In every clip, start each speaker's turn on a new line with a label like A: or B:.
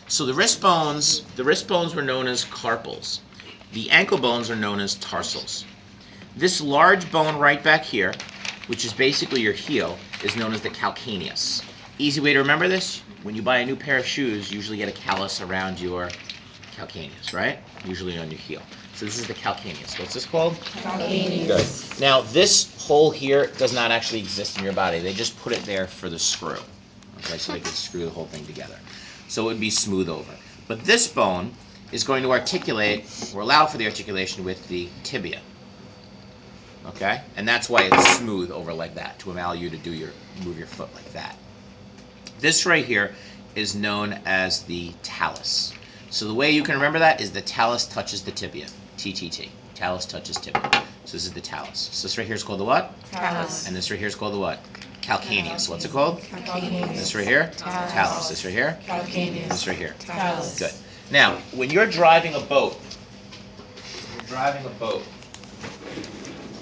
A: So the wrist bones were known as carpals. The ankle bones are known as tarsals. This large bone right back here, which is basically your heel, is known as the calcaneus. Easy way to remember this: when you buy a new pair of shoes, you usually get a callus around your calcaneus, right? Usually on your heel. So this is the calcaneus. What's this called?
B: Calcaneus.
A: Good. Now this hole here does not actually exist in your body. They just put it there for the screw. Okay, so they could screw the whole thing together. So it would be smooth over. But this bone is going to articulate, or allow for the articulation with the tibia. Okay? And that's why it's smooth over like that, to allow you to move your foot like that. This right here is known as the talus. So the way you can remember that is the talus touches the tibia. TTT. Talus touches tibia. So this is the talus. So this right here is called the what?
B: Talus.
A: And this right here is called the what? Calcaneus. What's it called?
B: Calcaneus.
A: This right here?
B: Talus.
A: Talus. This right here?
B: Calcaneus.
A: This right here.
B: Talus.
A: Good. Now, when you're driving a boat,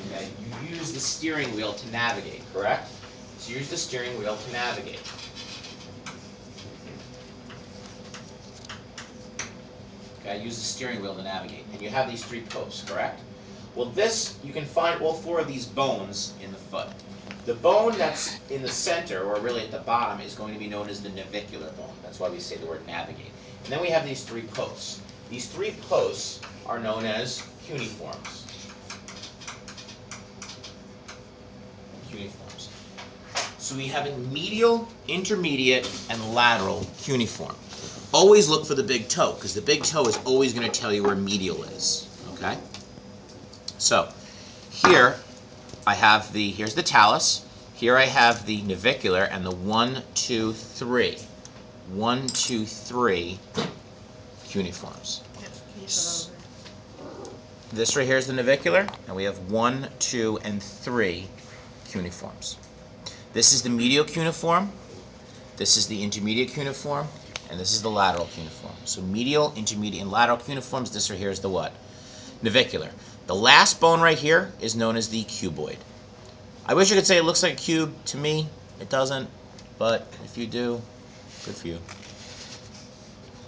A: okay, you use the steering wheel to navigate, correct? So use the steering wheel to navigate. Okay, use the steering wheel to navigate. And you have these three posts, correct? Well, this, you can find all four of these bones in the foot. The bone that's in the center, or really at the bottom, is going to be known as the navicular bone. That's why we say the word navigate. And then we have these three posts. These three posts are known as cuneiforms. Cuneiforms. So we have a medial, intermediate, and lateral cuneiform. Always look for the big toe, because the big toe is always going to tell you where medial is. Okay? So, here I have here's the talus. Here I have the navicular and the 1, 2, 3. 1, 2, 3 cuneiforms. This right here is the navicular, and we have 1, 2, and 3 cuneiforms. This is the medial cuneiform, this is the intermediate cuneiform, and this is the lateral cuneiform. So medial, intermediate, and lateral cuneiforms, this right here is the what? Navicular. The last bone right here is known as the cuboid. I wish I could say it looks like a cube. To me, it doesn't, but if you do, good for you.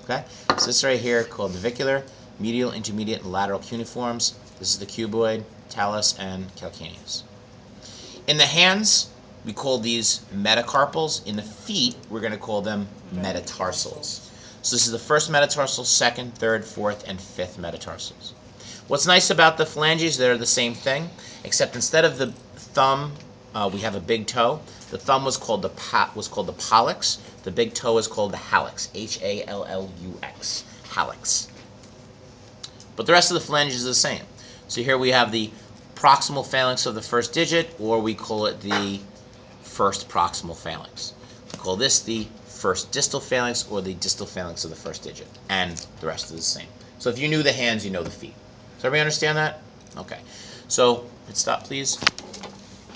A: Okay? So this right here called navicular, medial, intermediate, and lateral cuneiforms. This is the cuboid, talus, and calcaneus. In the hands, we call these metacarpals. In the feet, we're going to call them metatarsals. So this is the first metatarsal, second, third, fourth, and fifth metatarsals. What's nice about the phalanges, they're the same thing, except instead of the thumb, we have a big toe. The thumb was called the pollex. The big toe is called the hallux. H-A-L-L-U-X. Hallux. But the rest of the phalanges is the same. So here we have the proximal phalanx of the first digit, or we call it the first proximal phalanx. We call this the first distal phalanx, or the distal phalanx of the first digit. And the rest is the same. So if you knew the hands, you know the feet. Does everybody understand that? Okay. So, hit stop, please.